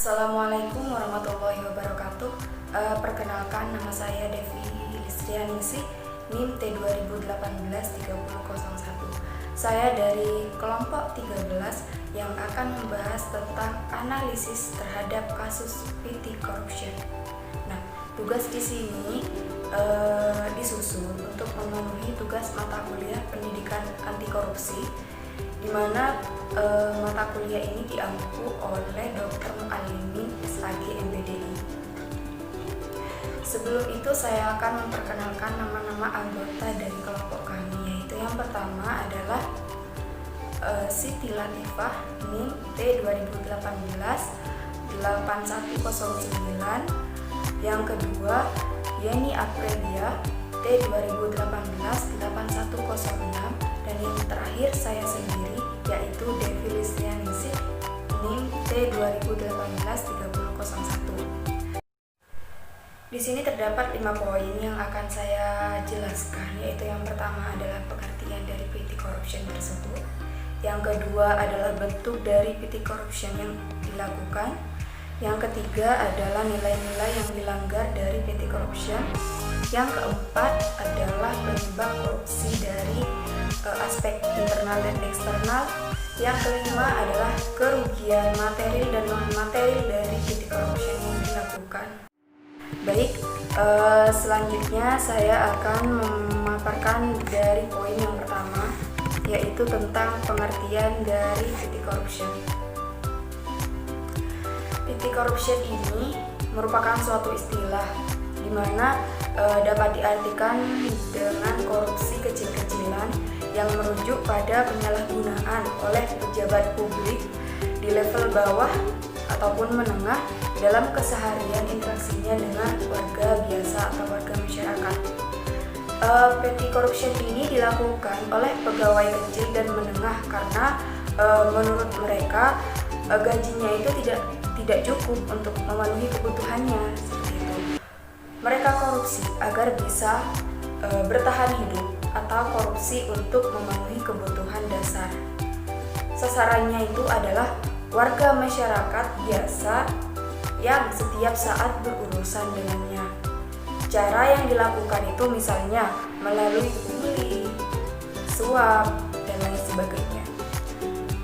Assalamualaikum warahmatullahi wabarakatuh. Perkenalkan, nama saya Devi Listrianingsih, NIM T2018-3001. Saya dari kelompok 13 yang akan membahas tentang analisis terhadap kasus PT Corruption. Nah, tugas di sini disusun untuk memenuhi tugas mata kuliah pendidikan anti korupsi, di mana mata kuliah ini diampu oleh Dr. Mu'alimin SAG MBDI. Sebelum itu saya akan memperkenalkan nama-nama anggota dari kelompok kami, yaitu yang pertama adalah Siti Latifah NIM T2018-8109, yang kedua Yeni Aprilia T2018-8106, dan yang terakhir saya sendiri, yaitu Devi Listrianingsih NIM T2018-3001. Di sini terdapat 5 poin yang akan saya jelaskan, yaitu yang pertama adalah pengertian dari PT Corruption tersebut. Yang kedua adalah bentuk dari PT Corruption yang dilakukan. Yang ketiga adalah nilai-nilai yang dilanggar dari PT Corruption. Yang keempat adalah penyebab korupsi dari aspek internal dan eksternal. Yang kelima adalah kerugian material dan non-material dari PT Corruption yang dilakukan. Baik, selanjutnya saya akan memaparkan dari poin yang pertama, yaitu tentang pengertian dari PT Corruption. PT Corruption ini merupakan suatu istilah di mana dapat diartikan dengan korupsi kecil-kecilan yang merujuk pada penyalahgunaan oleh pejabat publik di level bawah ataupun menengah dalam keseharian interaksinya dengan warga biasa atau warga masyarakat. PT Corruption ini dilakukan oleh pegawai kecil dan menengah karena menurut mereka gajinya itu tidak cukup untuk memenuhi kebutuhannya, seperti itu. Mereka korupsi agar bisa bertahan hidup atau korupsi untuk memenuhi kebutuhan dasar. Sasarannya itu adalah warga masyarakat biasa yang setiap saat berurusan dengannya. Cara yang dilakukan itu misalnya melalui pungli, suap, dan lain sebagainya.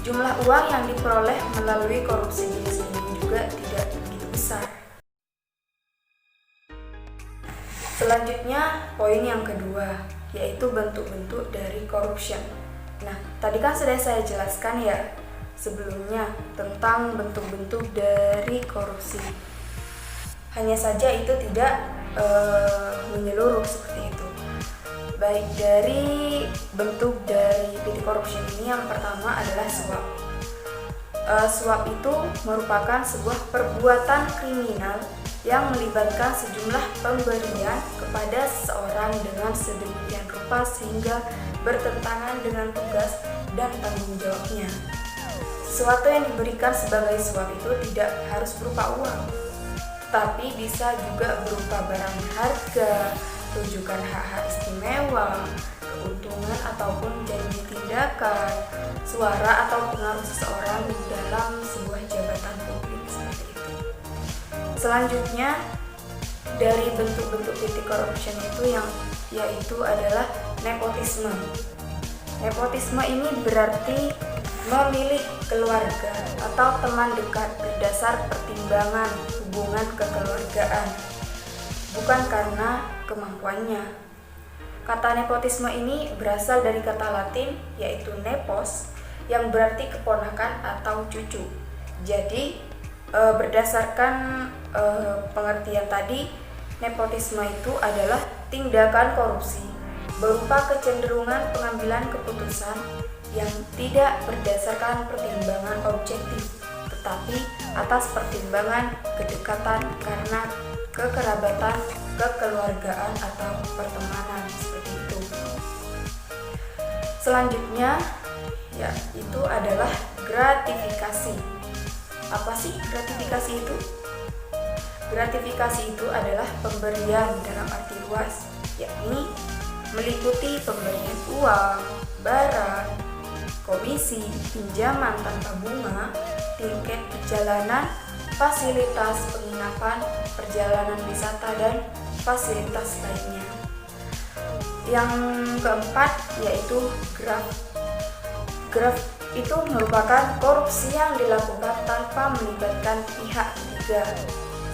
Jumlah uang yang diperoleh melalui korupsi jenis ini juga tidak begitu besar. Selanjutnya, poin yang kedua, yaitu bentuk-bentuk dari corruption. Nah, tadi kan sudah saya jelaskan ya sebelumnya tentang bentuk-bentuk dari korupsi. Hanya saja itu tidak menyeluruh seperti itu. Baik, dari bentuk dari PT Corruption ini yang pertama adalah suap. Suap itu merupakan sebuah perbuatan kriminal yang melibatkan sejumlah pemberian kepada seseorang dengan sedemikian rupa sehingga bertentangan dengan tugas dan tanggung jawabnya. Sesuatu yang diberikan sebagai suap itu tidak harus berupa uang, tapi bisa juga berupa barang berharga, rujukan hak-hak istimewa, keuntungan ataupun janji tindakan, suara atau pengaruh seseorang dalam sebuah jabatan publik, seperti itu. Selanjutnya, dari bentuk-bentuk PT Corruption yaitu adalah nepotisme. Nepotisme ini berarti memilih keluarga atau teman dekat berdasar pertimbangan hubungan kekeluargaan, bukan karena kemampuannya. Kata nepotisme ini berasal dari kata Latin yaitu nepos, yang berarti keponakan atau cucu. Jadi berdasarkan pengertian tadi, nepotisme itu adalah tindakan korupsi berupa kecenderungan pengambilan keputusan yang tidak berdasarkan pertimbangan objektif, tetapi atas pertimbangan kedekatan karena kekerabatan, kekeluargaan, atau pertemanan, seperti itu. Selanjutnya, itu adalah gratifikasi. Apa sih gratifikasi itu? Gratifikasi itu adalah pemberian dalam arti luas, yakni meliputi pemberian uang, barang, komisi, pinjaman tanpa bunga, tiket perjalanan, fasilitas penginapan, perjalanan wisata, dan fasilitas lainnya. Yang keempat yaitu graft. Graft itu merupakan korupsi yang dilakukan tanpa melibatkan pihak ketiga,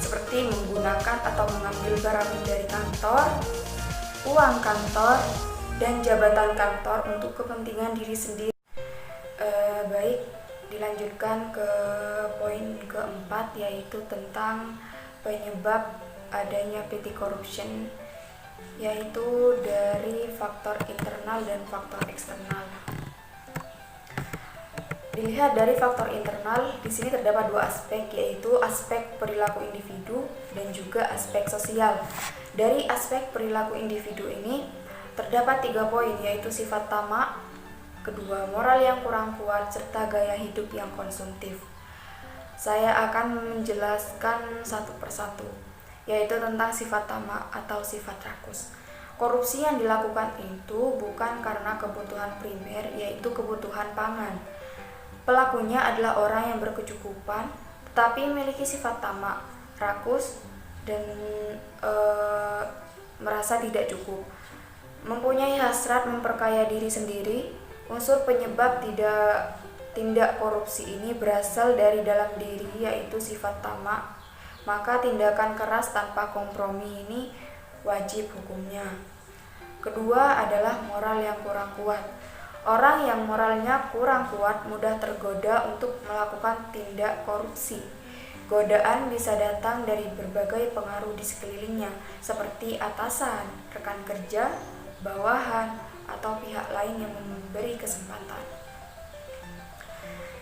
seperti menggunakan atau mengambil barang dari kantor, uang kantor, dan jabatan kantor untuk kepentingan diri sendiri. Baik, dilanjutkan ke poin keempat, yaitu tentang penyebab adanya petty corruption, yaitu dari faktor internal dan faktor eksternal. Dilihat dari faktor internal, di sini terdapat dua aspek, yaitu aspek perilaku individu dan juga aspek sosial. Dari aspek perilaku individu ini terdapat 3 poin, yaitu sifat tamak, kedua moral yang kurang kuat, serta gaya hidup yang konsumtif. Saya akan menjelaskan satu persatu, yaitu tentang sifat tamak atau sifat rakus. Korupsi yang dilakukan itu bukan karena kebutuhan primer, yaitu kebutuhan pangan. Pelakunya adalah orang yang berkecukupan, tetapi memiliki sifat tamak, rakus, dan merasa tidak cukup. Mempunyai hasrat memperkaya diri sendiri. Unsur penyebab tindak korupsi ini berasal dari dalam diri, yaitu sifat tamak. Maka tindakan keras tanpa kompromi ini wajib hukumnya. Kedua adalah moral yang kurang kuat. Orang yang moralnya kurang kuat mudah tergoda untuk melakukan tindak korupsi. Godaan bisa datang dari berbagai pengaruh di sekelilingnya, seperti atasan, rekan kerja, bawahan, atau pihak lain yang memberi kesempatan.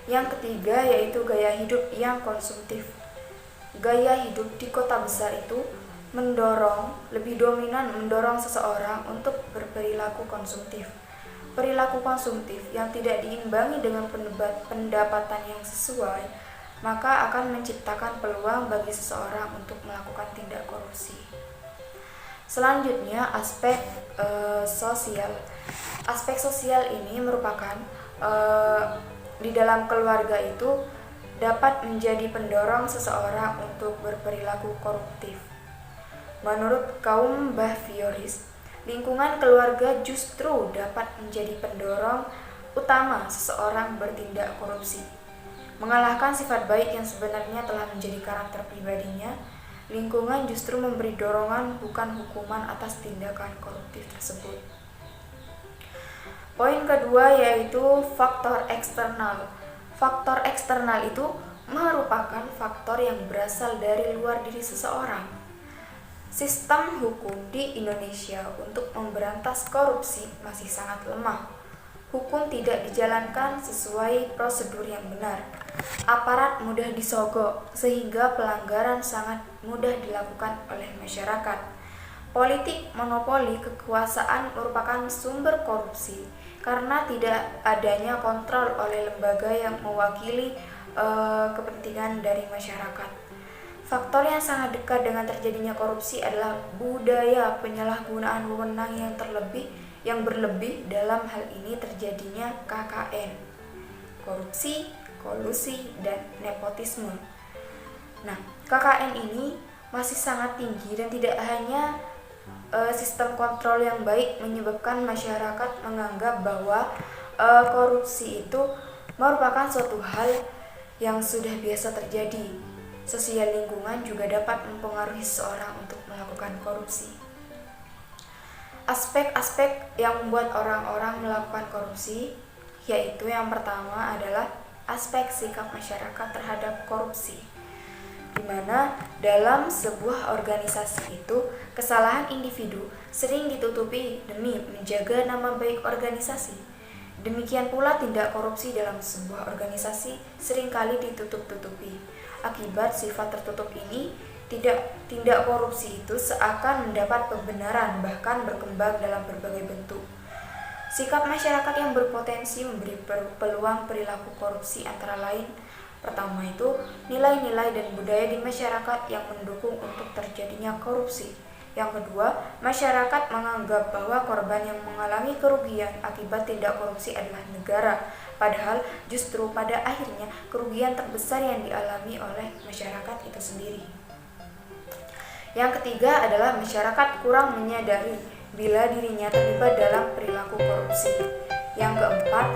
Yang ketiga yaitu gaya hidup yang konsumtif. Gaya hidup di kota besar itu lebih dominan mendorong seseorang untuk berperilaku konsumtif. Perilaku konsumtif yang tidak diimbangi dengan pendapatan yang sesuai, maka akan menciptakan peluang bagi seseorang untuk melakukan tindak korupsi. Selanjutnya, aspek sosial. Aspek sosial ini merupakan di dalam keluarga itu dapat menjadi pendorong seseorang untuk berperilaku koruptif. Menurut kaum behavioris, lingkungan keluarga justru dapat menjadi pendorong utama seseorang bertindak korupsi. Mengalahkan sifat baik yang sebenarnya telah menjadi karakter pribadinya, lingkungan justru memberi dorongan bukan hukuman atas tindakan koruptif tersebut. Poin kedua yaitu faktor eksternal. Faktor eksternal itu merupakan faktor yang berasal dari luar diri seseorang. Sistem hukum di Indonesia untuk memberantas korupsi masih sangat lemah. Hukum tidak dijalankan sesuai prosedur yang benar. Aparat mudah disogok sehingga pelanggaran sangat mudah dilakukan oleh masyarakat. Politik monopoli kekuasaan merupakan sumber korupsi karena tidak adanya kontrol oleh lembaga yang mewakili kepentingan dari masyarakat. Faktor yang sangat dekat dengan terjadinya korupsi adalah budaya penyalahgunaan wewenang yang berlebih. Dalam hal ini terjadinya KKN, korupsi, kolusi, dan nepotisme. Nah, KKN ini masih sangat tinggi dan tidak hanya sistem kontrol yang baik menyebabkan masyarakat menganggap bahwa korupsi itu merupakan suatu hal yang sudah biasa terjadi. Sosial lingkungan juga dapat mempengaruhi seseorang untuk melakukan korupsi. Aspek-aspek yang membuat orang-orang melakukan korupsi, yaitu yang pertama adalah aspek sikap masyarakat terhadap korupsi, di mana dalam sebuah organisasi itu kesalahan individu sering ditutupi demi menjaga nama baik organisasi. Demikian pula tindak korupsi dalam sebuah organisasi seringkali ditutup-tutupi. Akibat sifat tertutup ini, tindak korupsi itu seakan mendapat pembenaran bahkan berkembang dalam berbagai bentuk. Sikap masyarakat yang berpotensi memberi peluang perilaku korupsi antara lain, pertama itu nilai-nilai dan budaya di masyarakat yang mendukung untuk terjadinya korupsi. Yang kedua, masyarakat menganggap bahwa korban yang mengalami kerugian akibat tindak korupsi adalah negara Padahal justru pada akhirnya kerugian terbesar yang dialami oleh masyarakat itu sendiri. Yang ketiga adalah masyarakat kurang menyadari bila dirinya terlibat dalam perilaku korupsi. Yang keempat,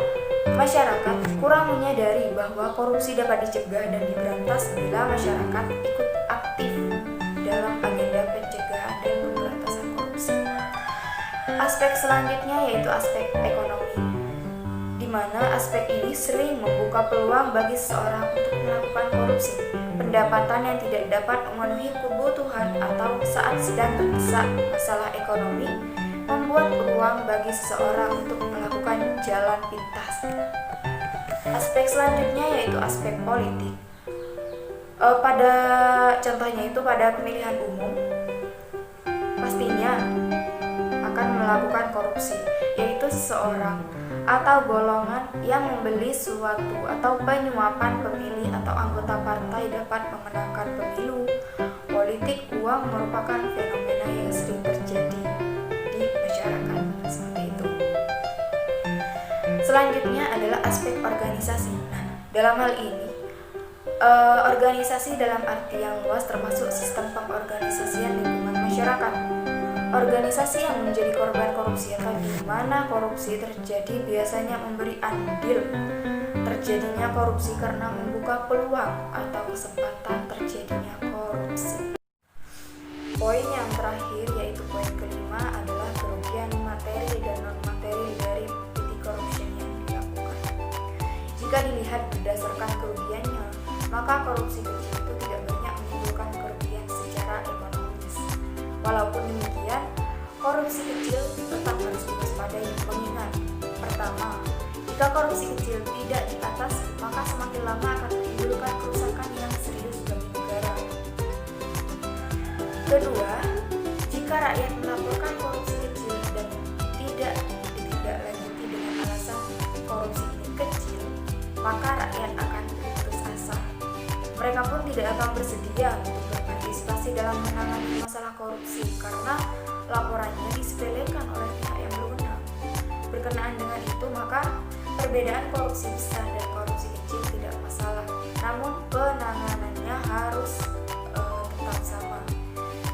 masyarakat kurang menyadari bahwa korupsi dapat dicegah dan diberantas bila masyarakat ikut aktif dalam agenda pencegahan dan pemberantasan korupsi. Aspek selanjutnya yaitu aspek ekonomi, di mana aspek ini sering membuka peluang bagi seseorang untuk melakukan korupsi. Pendapatan yang tidak dapat memenuhi kebutuhan atau saat sedang terdesak masalah ekonomi membuat peluang bagi seseorang untuk melakukan jalan pintas. Aspek selanjutnya yaitu aspek politik. Pada contohnya itu pada pemilihan umum pastinya akan melakukan korupsi, yaitu seseorang atau golongan yang membeli suatu atau penyuapan pemilih atau anggota partai dapat memenangkan pemilu. Politik uang merupakan fenomena yang sering terjadi di masyarakat seperti itu. Selanjutnya adalah aspek organisasi. Nah, dalam hal ini organisasi dalam arti yang luas termasuk sistem pengorganisasian lingkungan masyarakat. Organisasi yang menjadi korban korupsi atau di mana korupsi terjadi biasanya memberi andil terjadinya korupsi karena membuka peluang atau kesempatan terjadinya korupsi. Poin yang terakhir yaitu poin kelima adalah kerugian materi dan non materi dari petty corruption yang dilakukan. Jika dilihat berdasarkan kerugiannya, maka korupsi kecil itu tidak banyak menimbulkan kerugian secara ekonomis. Walaupun demikian, korupsi kecil tetap harus diwaspadai, mengingat pertama, jika korupsi kecil tidak diatasi, maka semakin lama akan menimbulkan kerusakan yang serius bagi negara. Kedua, jika rakyat melaporkan korupsi kecil dan tidak ditindaklanjuti dengan alasan korupsi ini kecil, maka rakyat akan putus asa. Mereka pun tidak akan bersedia untuk berpartisipasi dalam menangani masalah korupsi karena laporannya disepelekan oleh pihak yang berwenang. Berkenaan dengan itu, maka perbedaan korupsi besar dan korupsi kecil tidak masalah, namun penanganannya harus tetap sama.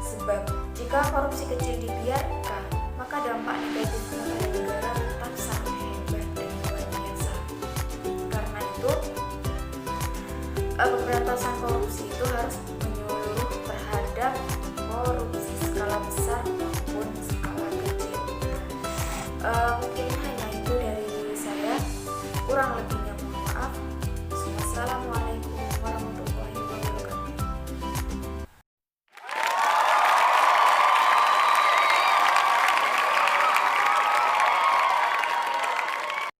Sebab jika korupsi kecil dibiarkan, maka dampak negatifnya pada negara tetap sangat hebat dan luar biasa. Karena itu, pemberantasan korupsi itu harus